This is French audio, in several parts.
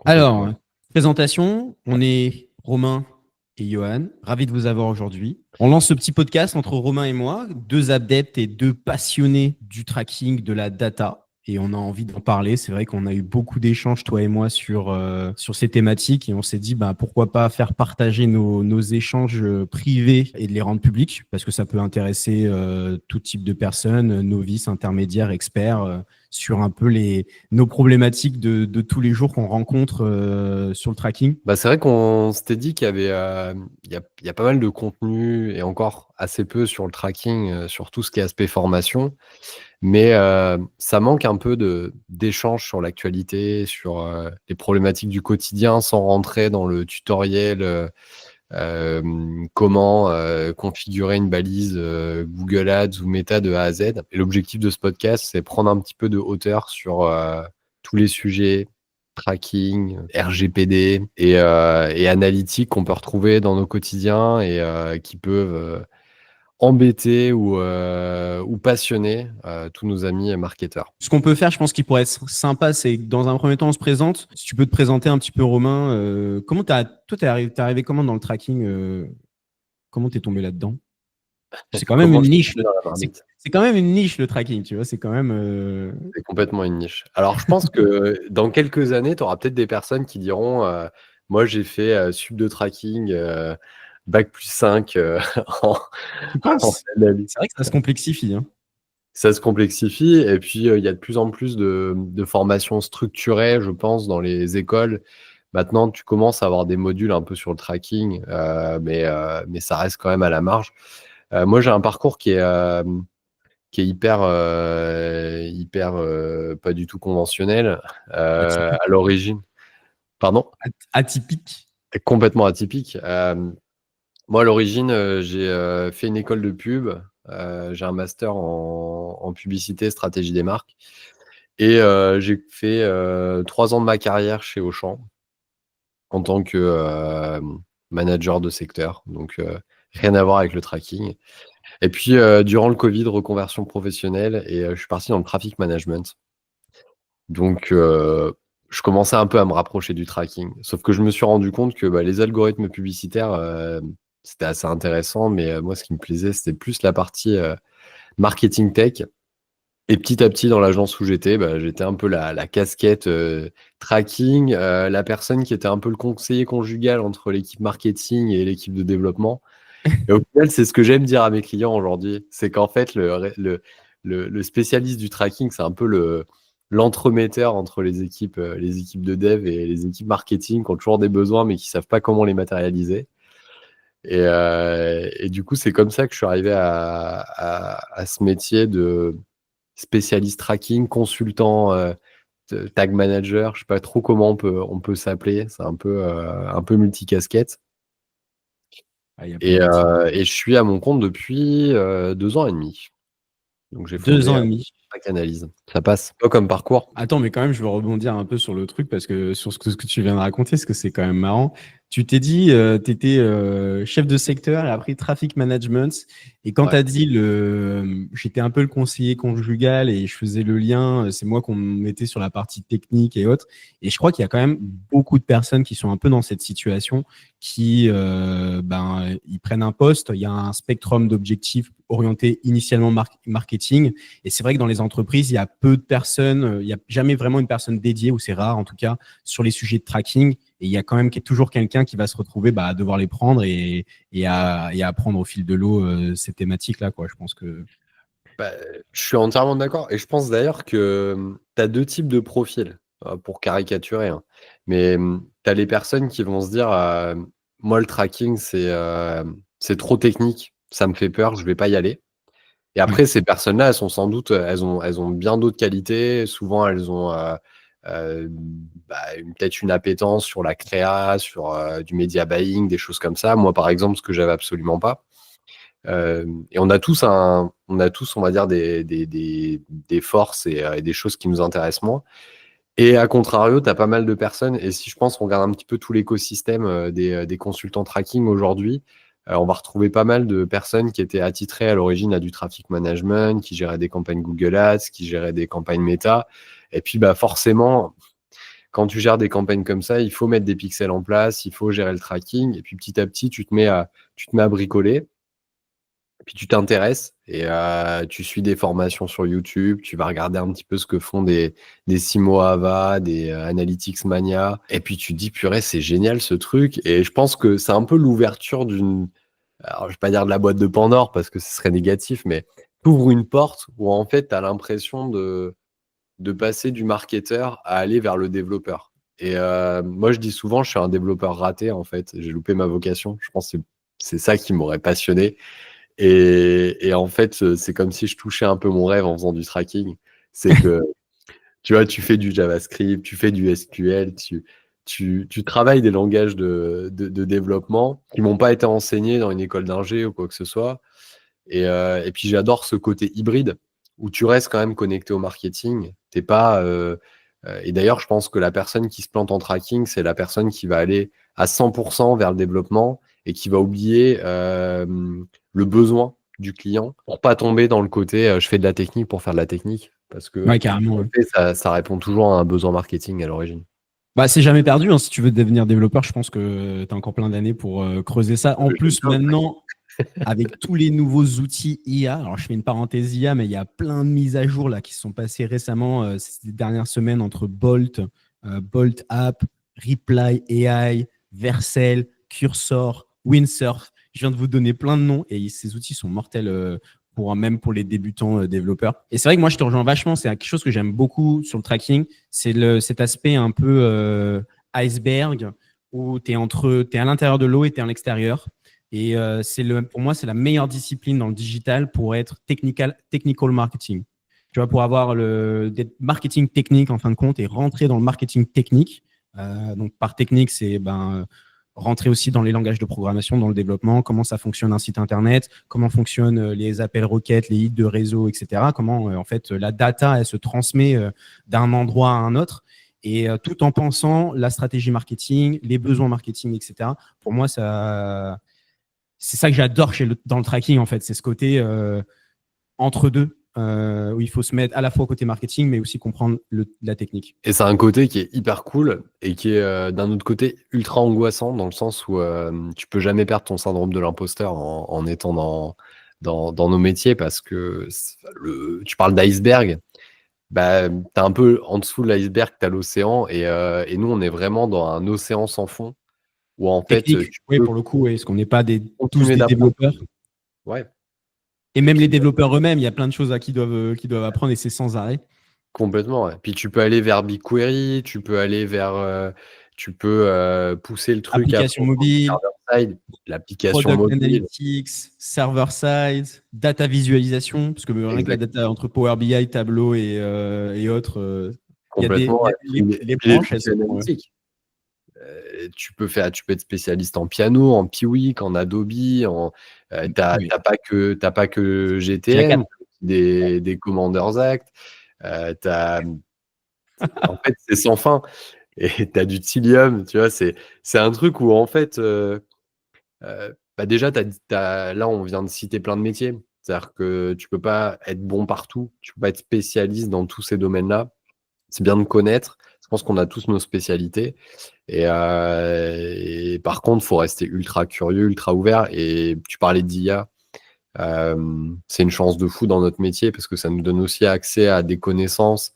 complètement. Alors, présentation, on est Romain et Johan. Ravi de vous avoir aujourd'hui. On lance ce petit podcast entre Romain et moi, deux adeptes et deux passionnés du tracking, de la data. Et on a envie d'en parler. C'est vrai qu'on a eu beaucoup d'échanges, toi et moi, sur ces thématiques. Et on s'est dit, bah, pourquoi pas faire partager nos échanges privés et de les rendre publics, parce que ça peut intéresser tout type de personnes, novices, intermédiaires, experts, sur un peu nos problématiques de tous les jours qu'on rencontre sur le tracking. Bah, c'est vrai qu'on s'était dit qu'il y avait, il y a pas mal de contenu et encore assez peu sur le tracking, sur tout ce qui est aspect formation. Mais, ça manque un peu d'échanges sur l'actualité, sur, les problématiques du quotidien sans rentrer dans le tutoriel, comment, configurer une balise, Google Ads ou Meta de A à Z. Et l'objectif de ce podcast, c'est prendre un petit peu de hauteur sur, tous les sujets tracking, RGPD et analytiques qu'on peut retrouver dans nos quotidiens et qui peuvent, embêter ou passionner, tous nos amis marketeurs. Ce qu'on peut faire, je pense qu'il pourrait être sympa, c'est que dans un premier temps, on se présente. Si tu peux te présenter un petit peu, Romain, toi, t'es arrivé comment dans le tracking comment t'es tombé là-dedans? C'est quand même Comment une je suis niche. tombé dans la marmite? C'est quand même une niche, le tracking, tu vois. C'est quand même. C'est complètement une niche. Alors je pense que dans quelques années, tu auras peut-être des personnes qui diront, «Moi j'ai fait, sup de tracking, bac+5, en Tu en penses? analyse». C'est vrai que ça se complexifie, hein. Ça se complexifie et puis, il y a de plus en plus de formations structurées, je pense, dans les écoles. Maintenant, tu commences à avoir des modules un peu sur le tracking, mais ça reste quand même à la marge. Moi, j'ai un parcours qui est hyper, pas du tout conventionnel, Atypique. à l'origine. Pardon? Atypique. Complètement atypique. Moi, à l'origine, j'ai, fait une école de pub, j'ai un master en publicité, stratégie des marques et j'ai fait, 3 ans de ma carrière chez Auchan en tant que, manager de secteur, donc rien à voir avec le tracking et puis, durant le covid, reconversion professionnelle et je suis parti dans le traffic management. Donc, je commençais un peu à me rapprocher du tracking. Sauf que je me suis rendu compte que, bah, les algorithmes publicitaires, c'était assez intéressant, mais, moi, ce qui me plaisait, c'était plus la partie, marketing tech et petit à petit, dans l'agence où j'étais, bah, j'étais un peu la casquette, tracking, la personne qui était un peu le conseiller conjugal entre l'équipe marketing et l'équipe de développement et au final, c'est ce que j'aime dire à mes clients aujourd'hui. C'est qu'en fait, le spécialiste du tracking, c'est un peu l'entremetteur entre les équipes de dev et les équipes marketing qui ont toujours des besoins, mais qui savent pas comment les matérialiser. Et du coup, c'est comme ça que je suis arrivé à ce métier de spécialiste tracking, consultant, tag manager. Je sais pas trop comment on peut s'appeler. C'est un peu multicasquette. Ah, il y a plein de métiers. Et je suis à mon compte depuis 2 ans et demi. Donc j'ai 2 ans fondé et demi. Track Analyse. Ça passe. Toi, comme parcours? Attends, mais quand même, je veux rebondir un peu sur le truc parce que sur ce que tu viens de raconter, parce que c'est quand même marrant. Tu t'es dit, tu étais chef de secteur et après traffic management. Et quand tu Ouais. as dit j'étais un peu le conseiller conjugal et je faisais le lien, c'est moi qu'on mettait sur la partie technique et autres. Et je crois qu'il y a quand même beaucoup de personnes qui sont un peu dans cette situation, qui ils prennent un poste, il y a un spectrum d'objectifs orientés initialement marketing. Et c'est vrai que dans les entreprises, il y a peu de personnes, il n'y a jamais vraiment une personne dédiée, ou c'est rare en tout cas, sur les sujets de tracking. Et il y a quand même toujours quelqu'un qui va se retrouver à devoir les prendre et à apprendre au fil de l'eau ces thématiques-là, quoi. Je pense que. Bah, je suis entièrement d'accord. Et je pense d'ailleurs que tu as 2 types de profils, pour caricaturer, hein. Mais tu as les personnes qui vont se dire, «Moi, le tracking, c'est trop technique, ça me fait peur, je vais pas y aller». Et Ouais. après, ces personnes-là, elles sont sans doute, elles ont bien d'autres qualités. Souvent, elles ont, peut-être une appétence sur la créa, sur, du media buying, des choses comme ça. Moi, par exemple, ce que j'avais absolument pas. Et on a tous, on va dire, des forces et des choses qui nous intéressent moins. Et à contrario, tu as pas mal de personnes, et si je pense qu'on regarde un petit peu tout l'écosystème des consultants tracking aujourd'hui, on va retrouver pas mal de personnes qui étaient attitrées à l'origine à du traffic management, qui géraient des campagnes Google Ads, qui géraient des campagnes Meta. Et puis, bah, forcément, quand tu gères des campagnes comme ça, il faut mettre des pixels en place, il faut gérer le tracking, et puis petit à petit, tu te mets à bricoler. Puis tu t'intéresses et tu suis des formations sur YouTube, tu vas regarder un petit peu ce que font des Simo Ava, des Analytics Mania, et puis tu te dis: «Purée, c'est génial ce truc», et je pense que c'est un peu l'ouverture d'une, alors je vais pas dire de la boîte de Pandore parce que ce serait négatif, mais tu ouvres une porte où en fait tu as l'impression de passer du marketeur à aller vers le développeur. Et moi je dis souvent: «Je suis un développeur raté en fait, j'ai loupé ma vocation». Je pense que c'est ça qui m'aurait passionné. Et en fait, c'est comme si je touchais un peu mon rêve en faisant du tracking. C'est que, tu vois, tu fais du JavaScript, tu fais du SQL, tu travailles des langages de développement qui m'ont pas été enseignés dans une école d'ingé ou quoi que ce soit. Et puis j'adore ce côté hybride où tu restes quand même connecté au marketing. T'es pas, et d'ailleurs, je pense que la personne qui se plante en tracking, c'est la personne qui va aller à 100% vers le développement et qui va oublier le besoin du client pour pas tomber dans le côté je fais de la technique pour faire de la technique. Parce que Ouais, carrément. en Ouais. fait, ça répond toujours à un besoin marketing à l'origine. Bah, c'est jamais perdu. Hein. Si tu veux devenir développeur, je pense que tu as encore plein d'années pour creuser ça. En plus, maintenant, avec tous les nouveaux outils IA, alors je fais une parenthèse IA, mais il y a plein de mises à jour là, qui se sont passées récemment, ces dernières semaines, entre Bolt, Bolt App, Reply AI, Vercel, Cursor, Windsurf. Je viens de vous donner plein de noms et ces outils sont mortels même pour les débutants développeurs. Et c'est vrai que moi, je te rejoins vachement. C'est quelque chose que j'aime beaucoup sur le tracking. C'est cet aspect un peu iceberg où tu es à l'intérieur de l'eau et tu es à l'extérieur. Et pour moi, c'est la meilleure discipline dans le digital pour être technical marketing. Tu vois, pour avoir des marketing technique en fin de compte et rentrer dans le marketing technique. Donc, par technique, c'est rentrer aussi dans les langages de programmation, dans le développement, comment ça fonctionne un site internet, comment fonctionnent les appels requêtes, les hits de réseau, etc. Comment, en fait, la data, elle se transmet d'un endroit à un autre. Et tout en pensant la stratégie marketing, les besoins marketing, etc. Pour moi, c'est ça que j'adore dans le tracking, en fait. C'est ce côté entre deux, où il faut se mettre à la fois au côté marketing, mais aussi comprendre la technique. Et c'est un côté qui est hyper cool et qui est d'un autre côté ultra angoissant dans le sens où tu peux jamais perdre ton syndrome de l'imposteur en étant dans nos métiers parce que tu parles d'iceberg, bah, t'as un peu en dessous de l'iceberg, t'as l'océan et nous on est vraiment dans un océan sans fond où en fait Technique, tu oui, peux pour le coup, oui, parce qu'on n'est pas tous continuer des d'apprendre. développeurs. Ouais. Et Et même les puis développeurs eux-mêmes, il y a plein de choses qu'ils doivent apprendre et c'est sans arrêt. complètement, ouais. Puis tu peux aller vers BigQuery, tu peux aller vers, pousser le truc après Application mobile, server-side, l'application product mobile. analytics, server side, data visualisation, parce que rien que la Exact, data entre Power BI, Tableau et autres, il y a complètement, et les puis les branches, elles outils sont. analytiques. Tu peux être spécialiste en piano, en Piwik, en Adobe, Oui, t'as pas que j'ai la 4. GTM, des Commanders Act, tu en fait, c'est sans fin et tu as du Tilium, tu vois? C'est un truc où en fait, bah, déjà là, on vient de citer plein de métiers. C'est-à-dire que tu peux pas être bon partout, tu peux pas être spécialiste dans tous ces domaines-là. C'est bien de connaître. Je pense qu'on a tous nos spécialités et par contre, faut rester ultra curieux, ultra ouvert, et tu parlais d'IA, c'est une chance de fou dans notre métier parce que ça nous donne aussi accès à des connaissances,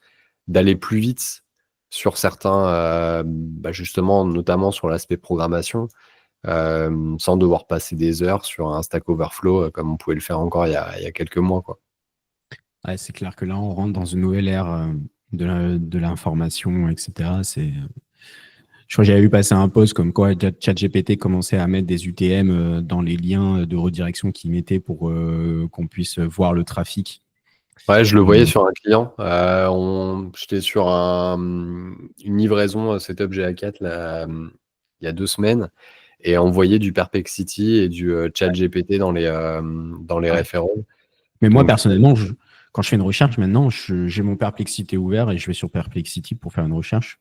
d'aller plus vite sur certains, bah, justement, notamment sur l'aspect programmation, sans devoir passer des heures sur un Stack Overflow, comme on pouvait le faire encore il y a quelques mois, quoi. Ouais, c'est clair que là, on rentre dans une nouvelle ère de l'information, etc. Je crois que j'avais vu passer un post comme quoi ChatGPT commençait à mettre des UTM dans les liens de redirection qu'il mettait pour qu'on puisse voir le trafic. Ouais, je le voyais Euh, sur un client. J'étais sur une livraison setup GA4 là, il y a 2 semaines, et on voyait du Perplexity et du ChatGPT dans les ouais. référents. Mais moi, Donc, personnellement, quand je fais une recherche maintenant, j'ai mon Perplexity ouvert et je vais sur Perplexity pour faire une recherche.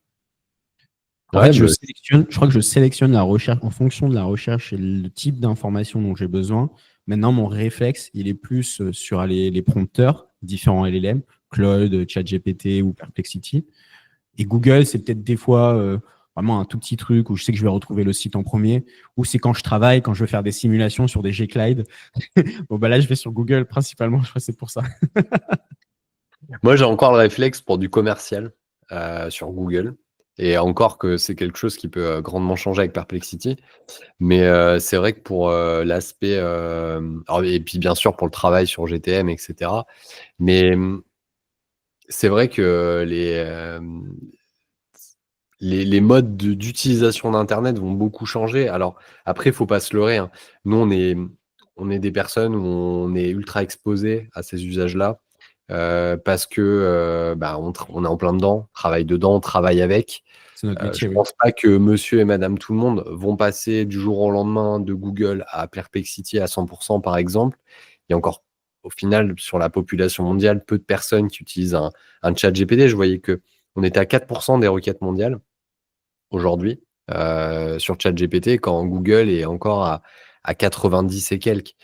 En fait, ouais, mais je crois que je sélectionne la recherche en fonction de la recherche et le type d'information dont j'ai besoin. Maintenant, mon réflexe, il est plus sur les prompteurs, différents LLM, Claude, ChatGPT ou Perplexity. Et Google, c'est peut-être des fois vraiment un tout petit truc où je sais que je vais retrouver le site en premier, ou c'est quand je travaille, quand je veux faire des simulations sur des G-Clyde. Bon, bah là, je vais sur Google principalement, je crois que c'est pour ça. Moi, j'ai encore le réflexe pour du commercial sur Google. Et encore que c'est quelque chose qui peut grandement changer avec Perplexity. Mais c'est vrai que pour l'aspect... et puis bien sûr pour le travail sur GTM, etc. Mais c'est vrai que les modes d'utilisation d'Internet vont beaucoup changer. Alors après, il ne faut pas se leurrer, hein. Nous, on est des personnes où on est ultra exposés à ces usages-là. Parce que on est en plein dedans, travaille dedans, on travaille avec. C'est notre Je métier, oui. pense pas que monsieur et madame tout le monde vont passer du jour au lendemain de Google à Perplexity à 100%, par exemple. Il y a encore, au final, sur la population mondiale, peu de personnes qui utilisent un chat GPT. Je voyais que on était à 4% des requêtes mondiales aujourd'hui sur ChatGPT, quand Google est encore à 90 et quelques.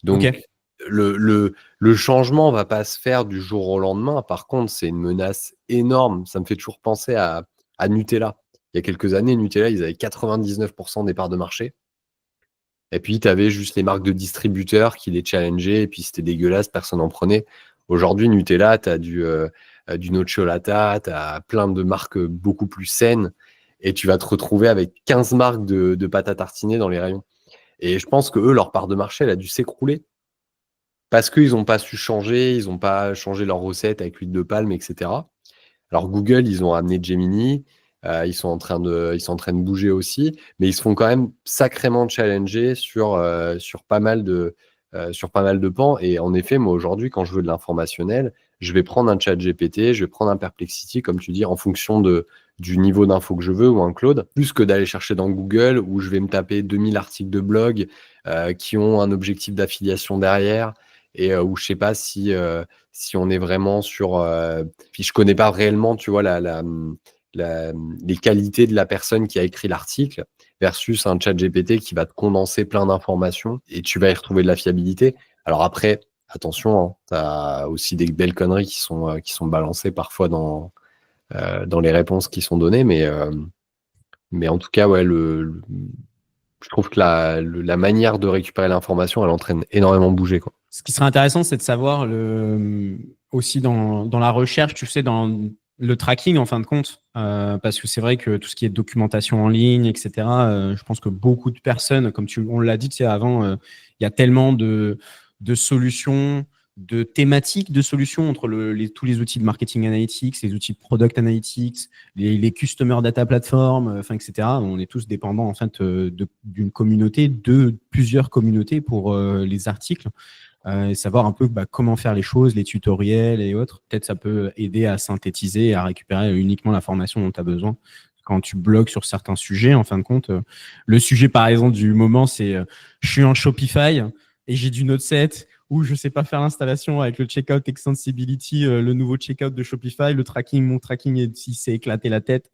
Ok. Donc, le changement va pas se faire du jour au lendemain. Par contre, c'est une menace énorme. Ça me fait toujours penser à Nutella. Il y a quelques années, Nutella, ils avaient 99% des parts de marché. Et puis, tu avais juste les marques de distributeurs qui les challengeaient, et puis c'était dégueulasse, personne n'en prenait. Aujourd'hui, Nutella, tu as du Nocciolata, tu as plein de marques beaucoup plus saines, et tu vas te retrouver avec 15 marques de pâte à tartiner dans les rayons. Et je pense que eux, leur part de marché, elle a dû s'écrouler parce qu'ils n'ont pas su changer, ils n'ont pas changé leurs recettes avec l'huile de palme, etc. Alors Google, ils ont amené Gemini, ils sont en train de bouger aussi, mais ils se font quand même sacrément challenger sur pas mal de pans. Et en effet, moi aujourd'hui, quand je veux de l'informationnel, je vais prendre un chat GPT, je vais prendre un Perplexity, comme tu dis, en fonction du niveau d'info que je veux, ou un Claude, plus que d'aller chercher dans Google où je vais me taper 2000 articles de blog qui ont un objectif d'affiliation derrière, et où je sais pas si on est vraiment sur... puis je connais pas réellement, tu vois, les qualités de la personne qui a écrit l'article versus un chat GPT qui va te condenser plein d'informations et tu vas y retrouver de la fiabilité. Alors après, attention, hein, tu as aussi des belles conneries qui sont balancées parfois dans les réponses qui sont données, mais en tout cas, ouais, je trouve que la manière de récupérer l'information, elle entraîne énormément de bouger, quoi. Ce qui serait intéressant, c'est de savoir aussi dans la recherche, tu sais, dans le tracking en fin de compte, parce que c'est vrai que tout ce qui est documentation en ligne, etc., je pense que beaucoup de personnes, comme on l'a dit, tu sais, avant, il y a tellement de solutions, de thématiques de solutions entre tous les outils de marketing analytics, les outils de product analytics, les customer data platform, etc. On est tous dépendants en fait d'une communauté, de plusieurs communautés pour les articles. Et savoir un peu comment faire les choses, les tutoriels et autres. Peut-être ça peut aider à synthétiser et à récupérer uniquement l'information dont tu as besoin quand tu bloques sur certains sujets. En fin de compte, le sujet par exemple du moment, c'est je suis en Shopify et j'ai du Node7 ou je ne sais pas faire l'installation avec le checkout extensibility, le nouveau checkout de Shopify, mon tracking, il s'est éclaté la tête.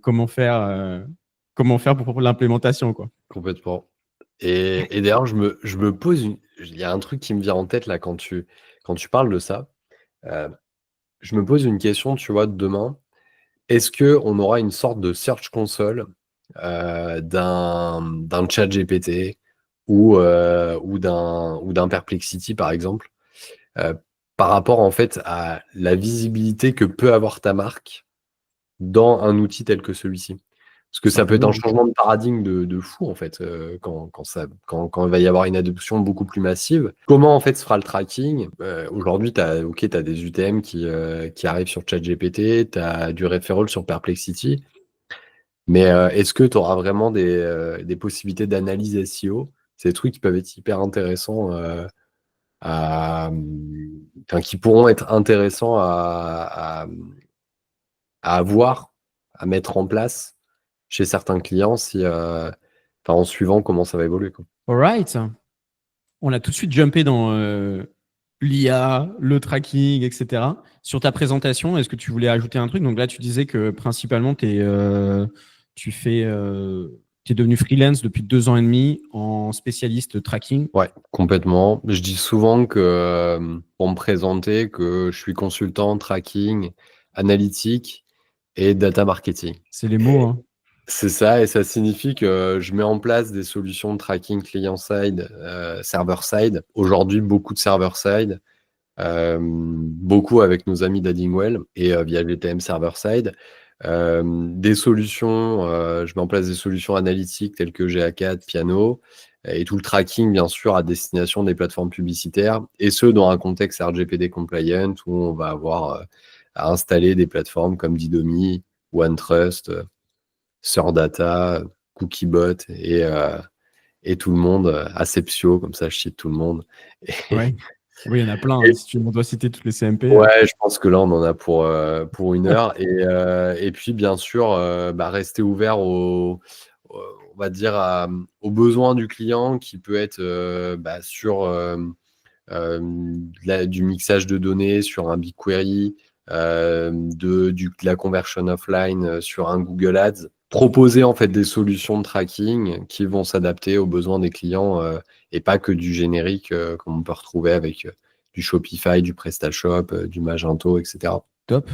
Comment faire pour l'implémentation, quoi. Complètement. Et d'ailleurs, je me pose il y a un truc qui me vient en tête là quand tu parles de ça. Euh, je me pose une question, tu vois, de demain. Est-ce qu'on aura une sorte de search console d'un chat GPT ou d'un Perplexity, par exemple, euh, par rapport en fait à la visibilité que peut avoir ta marque dans un outil tel que celui-ci? Parce que ça peut être un Simplement. changement de paradigme de fou, en fait, quand il va y avoir une adoption beaucoup plus massive. Comment, en fait, se fera le tracking? Aujourd'hui, tu as des UTM qui arrivent sur ChatGPT, tu as du referral sur Perplexity, mais est-ce que tu auras vraiment des possibilités d'analyse SEO? C'est des trucs qui peuvent être hyper intéressants, qui pourront être intéressants à avoir, à mettre en place chez certains clients en suivant comment ça va évoluer, quoi. All right. On a tout de suite jumpé dans l'IA, le tracking, etc. Sur ta présentation, est-ce que tu voulais ajouter un truc? Donc là, tu disais que principalement, tu es devenu freelance depuis 2 ans et demi en spécialiste tracking. Ouais, complètement. Je dis souvent que pour me présenter, que je suis consultant tracking, analytique et data marketing. C'est les mots, hein. C'est ça, et ça signifie que je mets en place des solutions de tracking client-side, server-side. Aujourd'hui, beaucoup de server-side, beaucoup avec nos amis d'Addingwell et via GTM server-side. Des solutions, je mets en place des solutions analytiques telles que GA4, Piano, et tout le tracking, bien sûr, à destination des plateformes publicitaires, et ce, dans un contexte RGPD compliant où on va avoir à installer des plateformes comme Didomi, OneTrust, SurData, Cookiebot et tout le monde, Acepsio, comme ça je cite tout le monde. Ouais. Oui, il y en a plein, hein. Et- Si on doit citer toutes les CMP. ouais, je pense que là on en a pour 1 heure. Et puis bien sûr, rester ouvert on va dire aux besoins du client qui peut être sur du mixage de données sur un BigQuery, de la conversion offline sur un Google Ads. Proposer en fait des solutions de tracking qui vont s'adapter aux besoins des clients et pas que du générique comme on peut retrouver avec du Shopify, du PrestaShop, du Magento, etc. Top.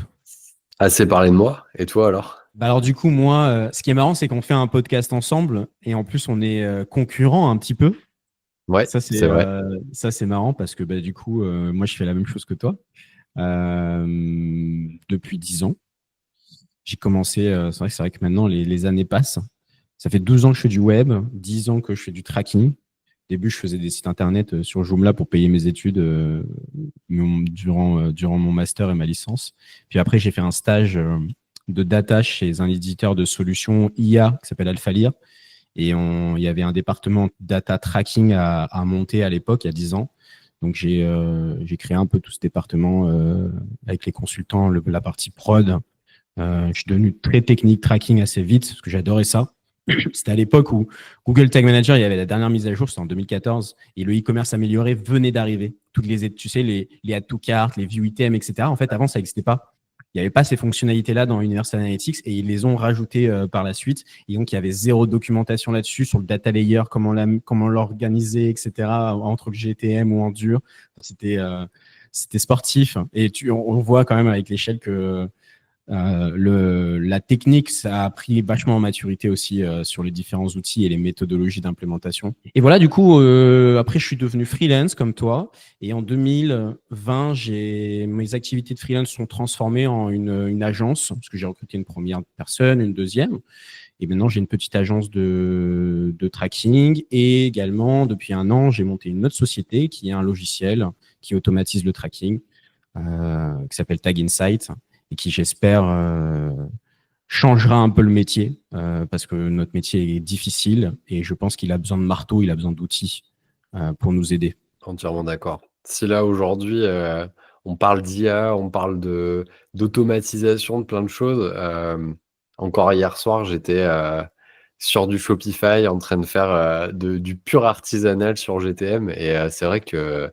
Assez parlé de moi. Et toi alors? Bah alors du coup, moi, ce qui est marrant, c'est qu'on fait un podcast ensemble et en plus, on est concurrents un petit peu. Ouais, c'est vrai. Ça, c'est marrant parce que du coup, moi, je fais la même chose que toi depuis 10 ans. J'ai commencé, c'est vrai que maintenant, les années passent. Ça fait 12 ans que je fais du web, 10 ans que je fais du tracking. Au début, je faisais des sites internet sur Joomla pour payer mes études durant mon master et ma licence. Puis après, j'ai fait un stage de data chez un éditeur de solutions IA qui s'appelle Alphalir. Et il y avait un département data tracking à monter à l'époque, il y a 10 ans. Donc, j'ai créé un peu tout ce département avec les consultants, la partie prod. Je suis devenu très technique tracking assez vite parce que j'adorais ça. C'était à l'époque où Google Tag Manager, il y avait la dernière mise à jour, c'était en 2014, et le e-commerce amélioré venait d'arriver. Toutes tu sais, les add to cart, les view items, etc. En fait, avant, ça n'existait pas. Il n'y avait pas ces fonctionnalités-là dans Universal Analytics et ils les ont rajoutées par la suite. Et donc, il y avait zéro documentation là-dessus sur le data layer, comment l'organiser, etc. entre le GTM ou en dur. C'était sportif. Et on voit quand même avec l'échelle que la technique, ça a pris vachement en maturité aussi sur les différents outils et les méthodologies d'implémentation. Et voilà, du coup, après, je suis devenu freelance comme toi. Et en 2020, mes activités de freelance sont transformées en une agence, parce que j'ai recruté une première personne, une deuxième. Et maintenant, j'ai une petite agence de tracking. Et également, depuis 1 an, j'ai monté une autre société qui est un logiciel qui automatise le tracking, qui s'appelle Tag Insight et qui, j'espère, changera un peu le métier parce que notre métier est difficile et je pense qu'il a besoin de marteau, il a besoin d'outils pour nous aider. Entièrement d'accord. Si là aujourd'hui on parle d'IA, on parle d'automatisation de plein de choses. Encore hier soir, j'étais sur du Shopify en train de faire du pur artisanal sur GTM et c'est vrai que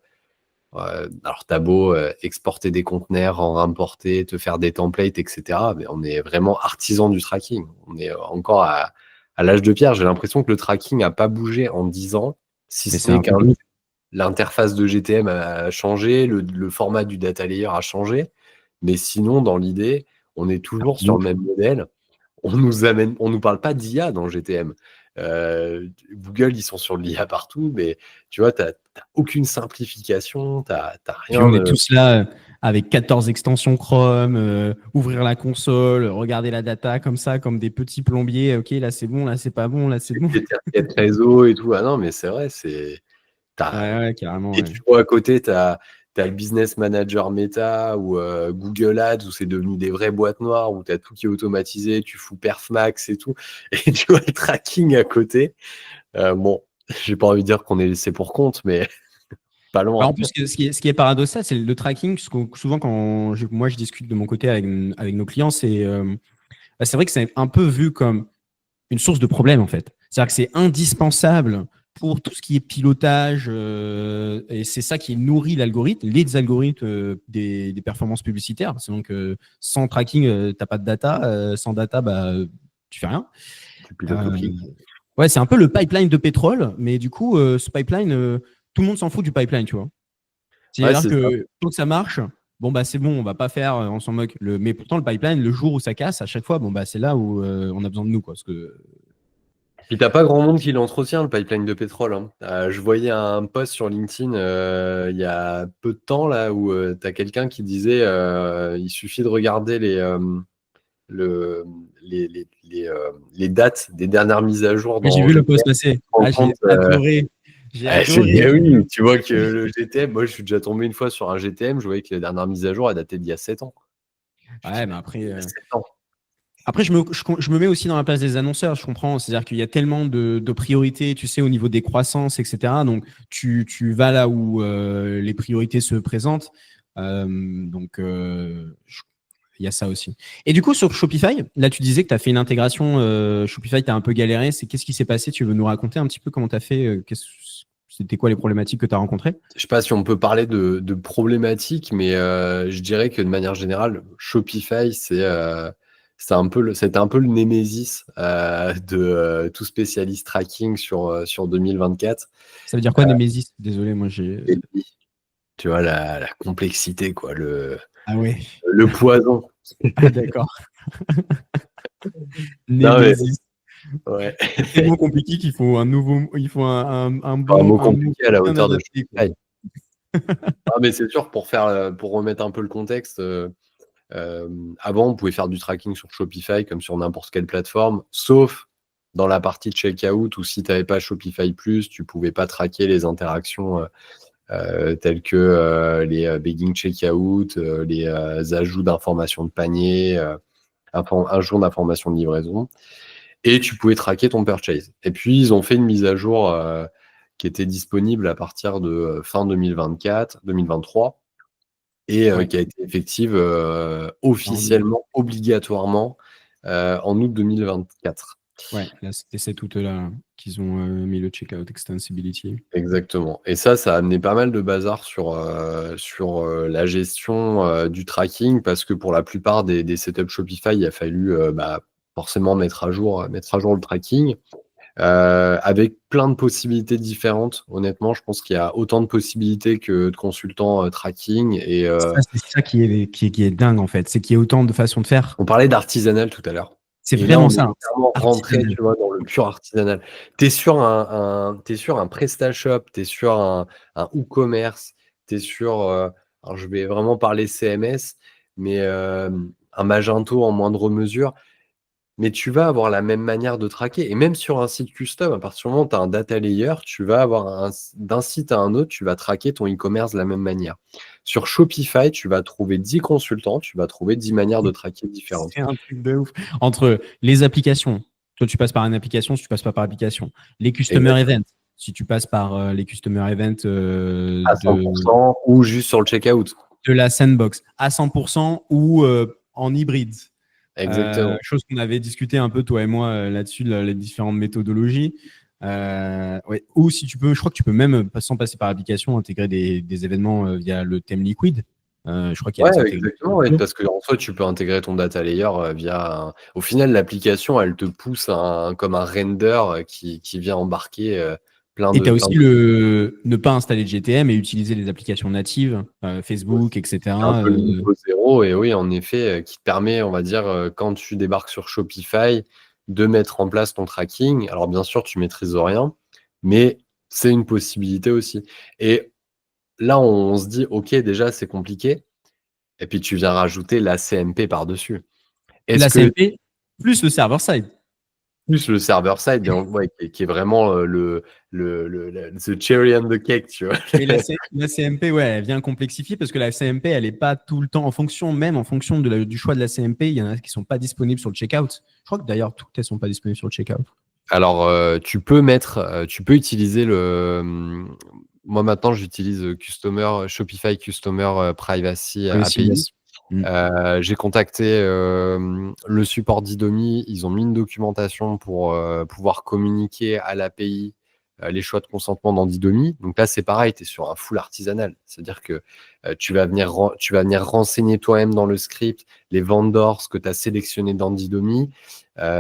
alors t'as beau exporter des conteneurs, en importer, te faire des templates, etc. Mais on est vraiment artisan du tracking. On est encore à l'âge de pierre. J'ai l'impression que le tracking n'a pas bougé en 10 ans, si Mais ce c'est n'est un qu'un truc. l'interface de GTM a changé, le format du data layer a changé, mais sinon, dans l'idée, on est toujours sur le même modèle. On nous parle pas d'IA dans GTM. Google, ils sont sur l'IA partout, mais tu vois, t'as aucune simplification, t'as Puis rien on est de. tous là avec 14 extensions Chrome, ouvrir la console, regarder la data comme ça, comme des petits plombiers. Ok, là c'est bon, là c'est pas bon, là c'est bon. Des certificats de réseau et tout. Ah non, mais c'est vrai, Ouais, carrément. Et Ouais. tu vois, à côté, tu as le business manager Meta ou Google Ads où c'est devenu des vraies boîtes noires où tu as tout qui est automatisé, tu fous Perfmax et tout. Et tu vois le tracking à côté. Bon, j'ai pas envie de dire qu'on est laissé pour compte, mais pas En loin. plus, ce qui est paradoxal, c'est le tracking. Souvent, quand moi je discute de mon côté avec nos clients, c'est vrai que c'est un peu vu comme une source de problème en fait. C'est-à-dire que c'est indispensable pour tout ce qui est pilotage et c'est ça qui nourrit l'algorithme, les algorithmes des performances publicitaires. C'est donc sans tracking, t'as pas de data, sans data, tu fais rien. Tu pilotes au Euh, clic. ouais, c'est un peu le pipeline de pétrole, mais du coup, ce pipeline, tout le monde s'en fout du pipeline, tu vois. Ouais, C'est-à-dire c'est ça. que tant que ça marche, bon, bah, c'est bon, on va pas faire, on s'en moque. Mais pourtant, le pipeline, le jour où ça casse, à chaque fois, bon, bah, c'est là où on a besoin de nous, quoi. Parce que... Puis t'as pas grand monde qui l'entretient, le pipeline de pétrole, hein. Je voyais un post sur LinkedIn il y a peu de temps là où t'as quelqu'un qui disait il suffit de regarder le, les dates des dernières mises à jour Oui, j'ai dans vu le GTM. post passer. Tu te rends Ah, j'ai compte, adoré. J'ai adoré. oui, tu vois que le GTM, moi je suis déjà tombé une fois sur un GTM, je voyais que les dernières mises à jour elles dataient d'il y a 7 ans. Je dis, Ouais, mais mais après, il y a 7 ans. je me mets aussi dans la place des annonceurs, je comprends. C'est-à-dire qu'il y a tellement de priorités, tu sais, au niveau des croissances, etc. Donc, tu vas là où les priorités se présentent. Donc, il y a ça aussi. Et du coup, sur Shopify, là, tu disais que tu as fait une intégration. Shopify, tu as un peu galéré. Qu'est-ce qui s'est passé? Tu veux nous raconter un petit peu comment tu as fait c'était quoi les problématiques que tu as rencontrées? Je sais pas si on peut parler de problématiques, mais je dirais que de manière générale, Shopify, c'était un peu le némésis de tout spécialiste tracking sur 2024. Ça veut dire quoi, Nemesis? Désolé, moi, j'ai. Et puis, tu vois, la complexité, quoi, Ah ouais. le poison. Ah, d'accord. Non, mais Nemesis. ouais, C'est tellement compliqué qu'il faut un nouveau, il faut un mot un mot compliqué à la bien hauteur de adapté, quoi. Shopify. Ah, mais c'est sûr, pour remettre un peu le contexte, avant, on pouvait faire du tracking sur Shopify comme sur n'importe quelle plateforme, sauf dans la partie checkout où si tu n'avais pas Shopify Plus, tu pouvais pas traquer les interactions telles que les begging checkout, les ajouts d'informations de panier, un jour d'informations de livraison, et tu pouvais traquer ton purchase. Et puis, ils ont fait une mise à jour qui était disponible à partir de fin 2024, 2023 et Ouais. qui a été effective En- officiellement, obligatoirement, en août 2024. Ouais, là, c'était cet août-là qu'ils ont mis le checkout extensibility. Exactement. Et ça a amené pas mal de bazar sur la gestion du tracking, parce que pour la plupart des setups Shopify, il a fallu forcément mettre à jour le tracking. Avec plein de possibilités différentes. Honnêtement, je pense qu'il y a autant de possibilités que de consultants tracking. Et C'est ça qui est dingue, en fait. C'est qu'il y a autant de façons de faire. on parlait d'artisanal tout à l'heure. C'est Et là, vraiment on est ça, hein. clairement rentré, Artisanal. tu vois, dans le pur artisanal. T'es sur t'es sur un PrestaShop, t'es sur un WooCommerce, t'es sur, alors je vais vraiment parler CMS, mais un Magento en moindre mesure. Mais tu vas avoir la même manière de traquer. Et même sur un site custom, à partir du moment où tu as un data layer, tu vas avoir d'un site à un autre, tu vas traquer ton e-commerce de la même manière. Sur Shopify, tu vas trouver 10 consultants, tu vas trouver 10 manières de traquer différentes. C'est un truc de ouf. Entre les applications, toi, tu passes par une application, si tu passes pas par application. Les customer Exactement. events, si tu passes par les customer events À 100% ou juste sur le checkout. de la sandbox à 100% ou en hybride. Exactement. Chose qu'on avait discuté un peu, toi et moi, là-dessus, les différentes méthodologies. Ouais. Ou si tu peux, je crois que tu peux même, sans passer par l'application, intégrer des événements via le thème liquid. Je crois qu'il y a Ouais, des intégrations exactement. Ouais, dessus. parce que en soi, tu peux intégrer ton data layer Au final, l'application, elle te pousse comme un render qui vient embarquer Et tu as plein aussi de le ne pas installer de GTM et utiliser les applications natives, Facebook, C'est un etc. peu le niveau zéro, et oui, en effet, qui te permet, on va dire, quand tu débarques sur Shopify, de mettre en place ton tracking. Alors bien sûr, tu maîtrises rien, mais c'est une possibilité aussi. Et là, on se dit, OK, déjà, c'est compliqué, et puis tu viens rajouter la CMP par-dessus. Est-ce La que CMP plus le server-side. plus le server-side, ouais, qui est vraiment the cherry on the cake, tu vois. Mais la CMP, ouais, elle vient complexifier parce que la CMP, elle n'est pas tout le temps en fonction du choix de la CMP. Il y en a qui ne sont pas disponibles sur le checkout. Je crois que d'ailleurs, toutes elles ne sont pas disponibles sur le checkout. Alors, tu peux utiliser moi maintenant, j'utilise Shopify Customer Privacy Privacy, API. yes. Mm. J'ai contacté le support d'Idomi. Ils ont mis une documentation pour pouvoir communiquer à l'API les choix de consentement dans Didomi. Donc là, c'est pareil, tu es sur un full artisanal. C'est-à-dire que tu vas venir renseigner toi-même dans le script les vendors, que tu as sélectionné dans Didomi.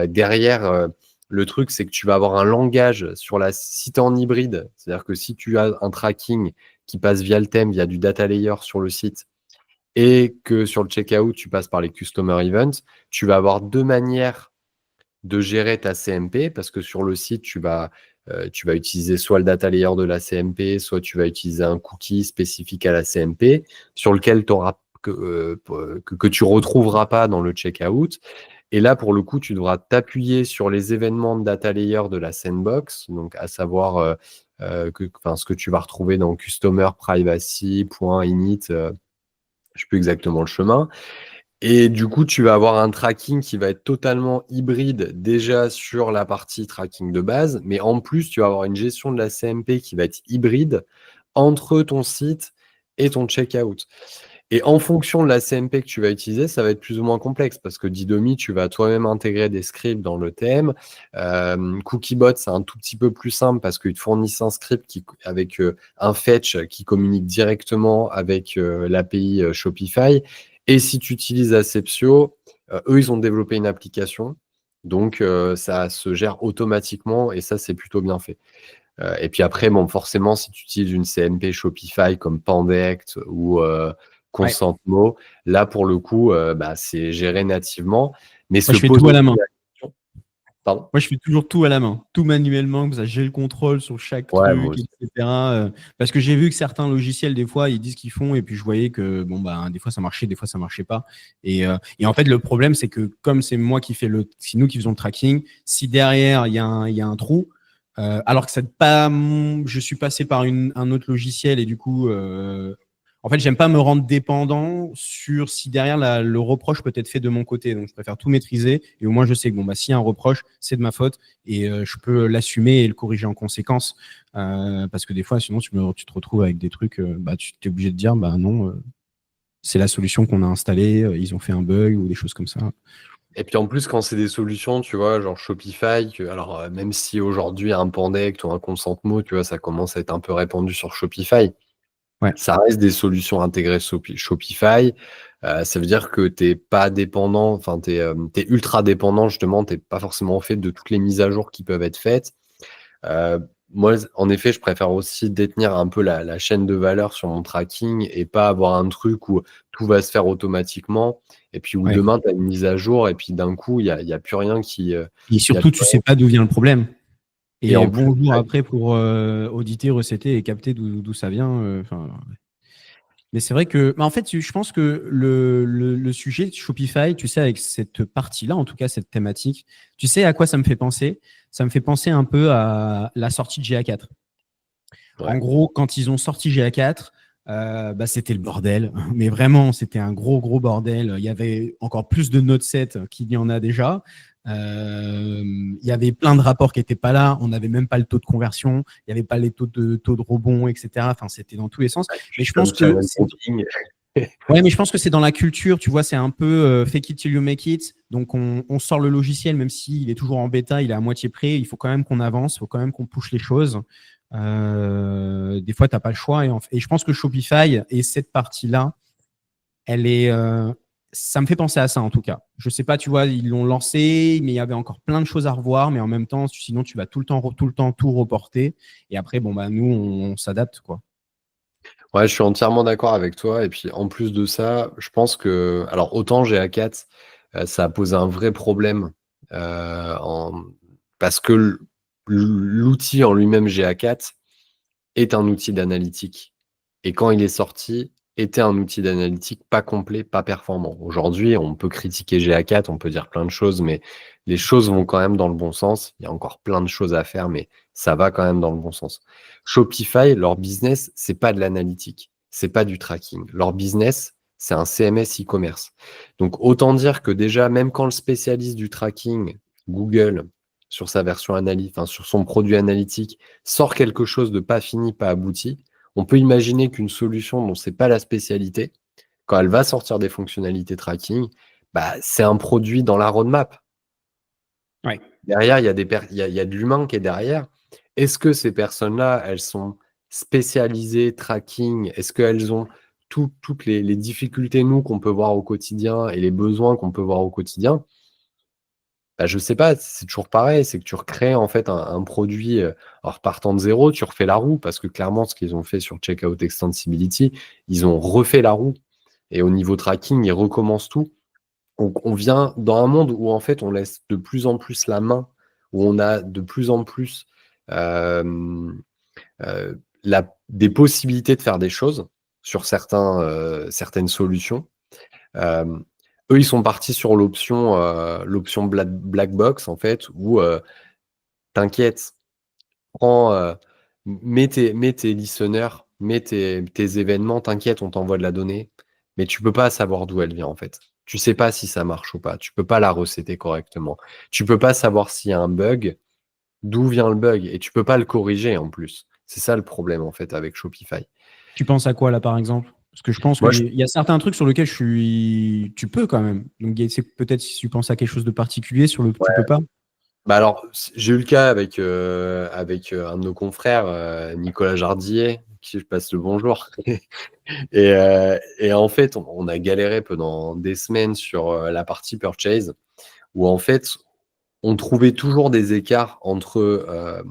Derrière, le truc, c'est que tu vas avoir un langage si tu es en hybride, c'est-à-dire que si tu as un tracking qui passe via le thème, via du data layer sur le site, et que sur le checkout, tu passes par les Customer Events, tu vas avoir deux manières de gérer ta CMP parce que sur le site, tu vas utiliser soit le data layer de la CMP, soit tu vas utiliser un cookie spécifique à la CMP sur lequel que tu retrouveras pas dans le checkout. Et là, pour le coup, tu devras t'appuyer sur les événements de data layer de la sandbox, donc à savoir ce que tu vas retrouver dans customer privacy, .init, je ne sais plus exactement le chemin. Et du coup, tu vas avoir un tracking qui va être totalement hybride déjà sur la partie tracking de base, mais en plus, tu vas avoir une gestion de la CMP qui va être hybride entre ton site et ton checkout. Et en fonction de la CMP que tu vas utiliser, ça va être plus ou moins complexe parce que Didomi, tu vas toi-même intégrer des scripts dans le thème. Cookiebot, c'est un tout petit peu plus simple parce qu'ils te fournissent un script avec un fetch qui communique directement avec l'API Shopify. Et si tu utilises Acepsio, eux, ils ont développé une application. Donc, ça se gère automatiquement et ça, c'est plutôt bien fait. Et puis après, bon, forcément, si tu utilises une CMP Shopify comme Pandect ou Consentmo, là, pour le coup, c'est géré nativement. Mais Moi, se je fais pose tout à aussi la main. la question. Pardon? Moi, je fais toujours tout à la main, tout manuellement, comme ça, j'ai le contrôle sur chaque Ouais, moi truc, aussi. etc. Parce que j'ai vu que certains logiciels, des fois, ils disent qu'ils font, et puis je voyais que, des fois ça marchait, des fois ça marchait pas. Et en fait, le problème, c'est que comme c'est moi qui fais c'est nous qui faisons le tracking, si derrière il y a un trou, alors que je suis passé par un autre logiciel et du coup, en fait, j'aime pas me rendre dépendant sur si derrière le reproche peut être fait de mon côté. Donc, je préfère tout maîtriser et au moins je sais que s'il y a un reproche, c'est de ma faute et je peux l'assumer et le corriger en conséquence. Parce que des fois, sinon, tu te retrouves avec des trucs, tu es obligé de dire, non, c'est la solution qu'on a installée, ils ont fait un bug ou des choses comme ça. Et puis en plus, quand c'est des solutions, tu vois, genre Shopify, alors même si aujourd'hui un Pandect ou un Consentmo, tu vois, ça commence à être un peu répandu sur Shopify, Ouais. ça reste des solutions intégrées Shopify. Ça veut dire que tu n'es pas dépendant, enfin, tu es ultra dépendant, justement, tu n'es pas forcément fait de toutes les mises à jour qui peuvent être faites. Moi, en effet, je préfère aussi détenir un peu la chaîne de valeur sur mon tracking et pas avoir un truc où tout va se faire automatiquement et puis où Ouais. demain, tu as une mise à jour et puis d'un coup, il n'y a plus rien qui. Et surtout, tu sais pas d'où vient le problème. Et Et en plus, bonjour après pour auditer, recéter et capter d'où ça vient. Mais c'est vrai que, en fait, je pense que le sujet de Shopify, tu sais, avec cette partie-là, en tout cas cette thématique, tu sais à quoi ça me fait penser? Ça me fait penser un peu à la sortie de GA4. En ouais. gros, quand ils ont sorti GA4, c'était le bordel. Mais vraiment, c'était un gros bordel. Il y avait encore plus de Note 7 qu'il y en a déjà. Il y avait plein de rapports qui n'étaient pas là. On n'avait même pas le taux de conversion. Il n'y avait pas les taux de rebond, etc. Enfin, c'était dans tous les sens. Mais je pense Comme que channel grouping. ouais, mais je pense que c'est dans la culture, tu vois, c'est un peu fake it till you make it. Donc, on sort le logiciel, même s'il est toujours en bêta, il est à moitié prêt. Il faut quand même qu'on avance, il faut quand même qu'on push les choses. Des fois, tu n'as pas le choix. Et je pense que Shopify et cette partie-là, ça me fait penser à ça en tout cas. Je sais pas, tu vois, ils l'ont lancé, mais il y avait encore plein de choses à revoir. Mais en même temps, sinon, tu vas tout le temps tout reporter. Et après, nous, on s'adapte, quoi. Ouais, je suis entièrement d'accord avec toi. Et puis en plus de ça, je pense que, alors autant GA4, ça a posé un vrai problème parce que l'outil en lui-même GA4 est un outil d'analytique. Et quand il est sorti, était un outil d'analytique pas complet, pas performant. Aujourd'hui, on peut critiquer GA4, on peut dire plein de choses, mais les choses vont quand même dans le bon sens. Il y a encore plein de choses à faire, mais ça va quand même dans le bon sens. Shopify, leur business, c'est pas de l'analytique, c'est pas du tracking. Leur business, c'est un CMS e-commerce. Donc autant dire que déjà, même quand le spécialiste du tracking, Google, sur sa version analytique, enfin, sur son produit analytique, sort quelque chose de pas fini, pas abouti, on peut imaginer qu'une solution dont c'est pas la spécialité, quand elle va sortir des fonctionnalités tracking, c'est un produit dans la roadmap. Ouais. Derrière, il y a de l'humain qui est derrière. Est-ce que ces personnes-là, elles sont spécialisées tracking? Est-ce qu'elles ont toutes les difficultés, nous, qu'on peut voir au quotidien et les besoins qu'on peut voir au quotidien? Je sais pas, c'est toujours pareil, c'est que tu recrées en fait un produit en repartant de zéro, tu refais la roue parce que clairement, ce qu'ils ont fait sur Checkout Extensibility, ils ont refait la roue. Et au niveau tracking, ils recommencent tout. On vient dans un monde où en fait on laisse de plus en plus la main, où on a de plus en plus euh, des possibilités de faire des choses sur certaines solutions. Euh, Eux, ils sont partis sur l'option black box, en fait, où t'inquiète, prends, mets tes listeners, mets tes événements, t'inquiète, on t'envoie de la donnée, mais tu peux pas savoir d'où elle vient, en fait. Tu sais pas si ça marche ou pas. Tu peux pas la recéter correctement. Tu peux pas savoir s'il y a un bug, d'où vient le bug, et tu peux pas le corriger en plus. C'est ça le problème, en fait, avec Shopify. Tu penses à quoi là par exemple? Parce que je pense Moi, je qu'il y a certains trucs sur lesquels tu peux quand même. Donc c'est peut-être si tu penses à quelque chose de particulier sur le tu peux pas. Bah alors, j'ai eu le cas avec un de nos confrères, Nicolas Jardier, qui je passe le bonjour. Et en fait, on a galéré pendant des semaines sur la partie purchase, où en fait, on trouvait toujours des écarts entre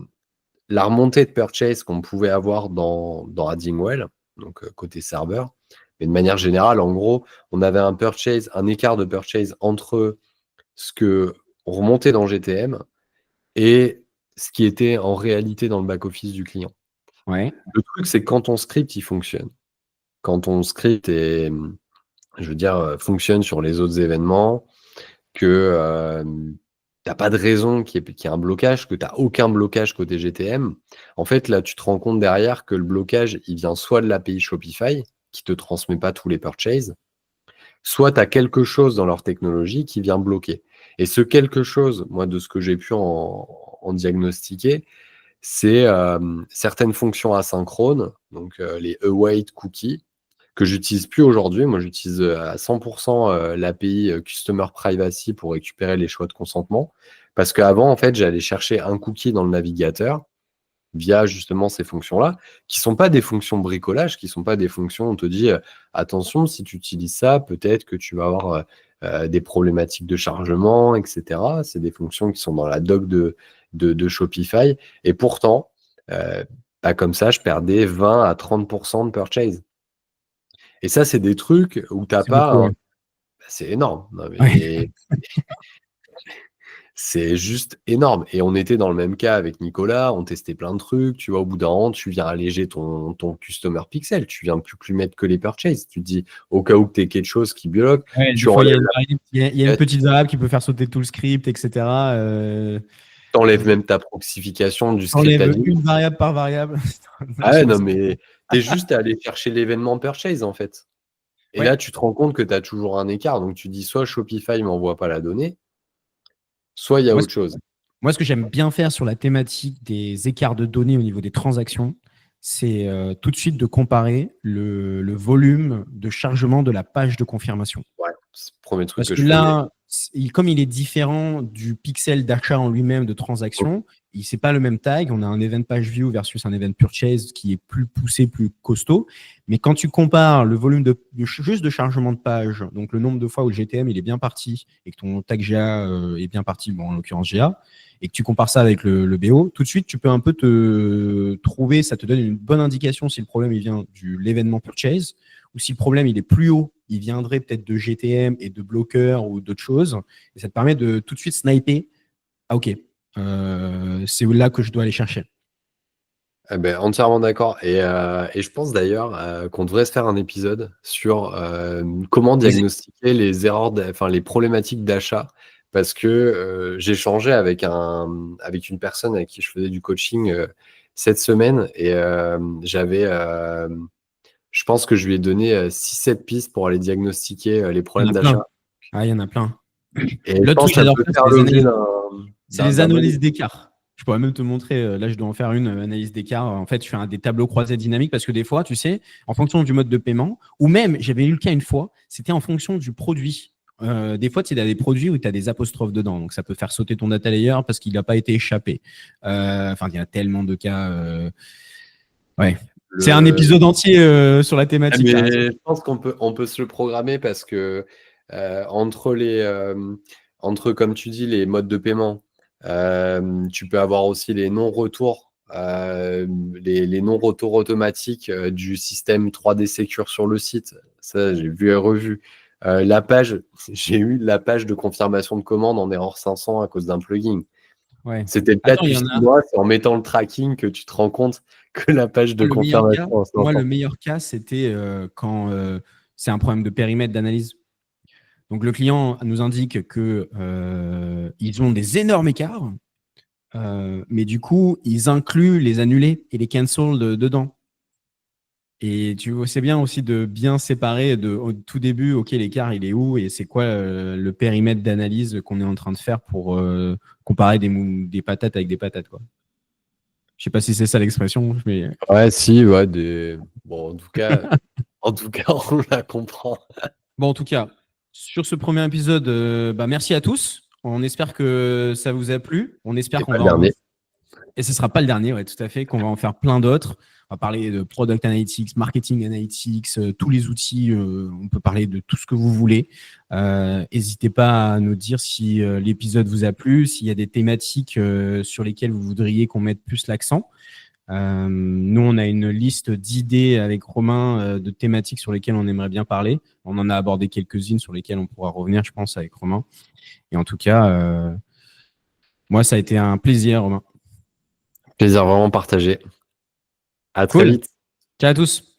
la remontée de purchase qu'on pouvait avoir dans Addingwell, donc côté serveur. Mais de manière générale, en gros, on avait un écart de purchase entre ce que on remontait dans GTM et ce qui était en réalité dans le back-office du client. Ouais. Le truc, c'est que quand ton script, il fonctionne, quand ton script fonctionne sur les autres événements, que tu n'as pas de raison qu'il y ait un blocage, que tu n'as aucun blocage côté GTM, en fait, là, tu te rends compte derrière que le blocage, il vient soit de l'API Shopify, qui ne te transmet pas tous les purchases, soit tu as quelque chose dans leur technologie qui vient bloquer. Et ce quelque chose, moi, de ce que j'ai pu en diagnostiquer, c'est certaines fonctions asynchrones, donc les await cookies, que j'utilise plus aujourd'hui. Moi, j'utilise à 100% l'API Customer Privacy pour récupérer les choix de consentement. Parce qu'avant, en fait, j'allais chercher un cookie dans le navigateur via justement ces fonctions-là, qui sont pas des fonctions bricolage, qui sont pas des fonctions où on te dit attention, si tu utilises ça, peut-être que tu vas avoir des problématiques de chargement, etc. C'est des fonctions qui sont dans la doc de Shopify. Et pourtant, comme ça, je perdais 20 à 30% de purchase. Et ça, c'est des trucs où tu n'as C'est pas beaucoup. Ouais. C'est énorme. Non, Ouais. mais c'est juste énorme. Et on était dans le même cas avec Nicolas, on testait plein de trucs. Tu vois, au bout d'un an, tu viens alléger ton customer pixel. Tu viens plus mettre que les purchases. Tu te dis, au cas où tu aies quelque chose qui bloque, Ouais, des tu fois, enlèves il y a une petite variable qui peut faire sauter tout le script, etc. t'enlèves même ta proxification du script T'enlèves admin. une variable par variable. Ah ouais, non, mais tu es juste à aller chercher l'événement purchase, en fait. Et Ouais. là, tu te rends compte que tu as toujours un écart. Donc, tu dis, soit Shopify m'envoie pas la donnée, soit il y a Moi, autre chose. Moi, ce que j'aime bien faire sur la thématique des écarts de données au niveau des transactions, c'est tout de suite de comparer le volume de chargement de la page de confirmation. Ouais, c'est le premier truc Parce que que je faisais. là, comme il est différent du pixel d'achat en lui-même de transaction, c'est pas le même tag. On a un event page view versus un event purchase qui est plus poussé, plus costaud. Mais quand tu compares le volume juste de chargement de page, donc le nombre de fois où le GTM il est bien parti et que ton tag GA est bien parti, bon en l'occurrence GA, et que tu compares ça avec le BO, tout de suite tu peux un peu te trouver, ça te donne une bonne indication si le problème il vient de l'événement purchase ou si le problème il est plus haut, il viendrait peut-être de GTM et de bloqueurs ou d'autres choses. Et ça te permet de tout de suite sniper. Ah ok, c'est là que je dois aller chercher. Eh ben, entièrement d'accord. Et je pense d'ailleurs qu'on devrait se faire un épisode sur comment diagnostiquer les erreurs, enfin les problématiques d'achat. Parce que j'ai échangé avec une personne avec qui je faisais du coaching cette semaine et je pense que je lui ai donné 6-7 pistes pour aller diagnostiquer les Il y en problèmes a plein. d'achat. Ah, il y en a plein. Et je L'autre pense truc que ça j'adore peut faire, faire l'objet c'est les d'un bon. analyses d'écart. Je pourrais même te montrer, là je dois en faire une analyse d'écart. En fait, je fais des tableaux croisés dynamiques parce que des fois, tu sais, en fonction du mode de paiement, ou même, j'avais eu le cas une fois, c'était en fonction du produit. Des fois, tu as des produits où tu as des apostrophes dedans, donc ça peut faire sauter ton data layer parce qu'il n'a pas été échappé. Enfin, il y a tellement de cas. Ouais. C'est un épisode entier sur la thématique. Mais je pense qu'on peut se le programmer parce que entre, comme tu dis, les modes de paiement, tu peux avoir aussi les non-retours les non-retours automatiques du système 3D Secure sur le site. Ça, j'ai vu et revu. La page, j'ai eu la page de confirmation de commande en erreur 500 à cause d'un plugin. Ouais. C'était le cas Attends, il depuis y en 6 a. mois, c'est en mettant le tracking que tu te rends compte que la page de confirmation en Moi, 500. le meilleur cas, c'était quand c'est un problème de périmètre d'analyse. Donc, le client nous indique que ils ont des énormes écarts, mais du coup, ils incluent les annulés et les cancels dedans. Et tu vois, c'est bien aussi de bien séparer au tout début, OK, l'écart, il est où et c'est quoi le périmètre d'analyse qu'on est en train de faire pour comparer des patates avec des patates, quoi. Je sais pas si c'est ça l'expression, mais Ouais, si, ouais, bon, en tout cas, on la comprend. bon, en tout cas, sur ce premier épisode, merci à tous. On espère que ça vous a plu. On espère Et qu'on pas le va en... dernier. Et ce ne sera pas le dernier, ouais, tout à fait, qu'on va en faire plein d'autres. On va parler de Product Analytics, Marketing Analytics, tous les outils. On peut parler de tout ce que vous voulez. N'hésitez pas à nous dire si l'épisode vous a plu, s'il y a des thématiques sur lesquelles vous voudriez qu'on mette plus l'accent. Nous, on a une liste d'idées avec Romain de thématiques sur lesquelles on aimerait bien parler. On en a abordé quelques-unes sur lesquelles on pourra revenir, je pense, avec Romain. Et en tout cas, moi, ça a été un plaisir, Romain. Plaisir vraiment partagé. À très Cool. vite. Ciao à tous.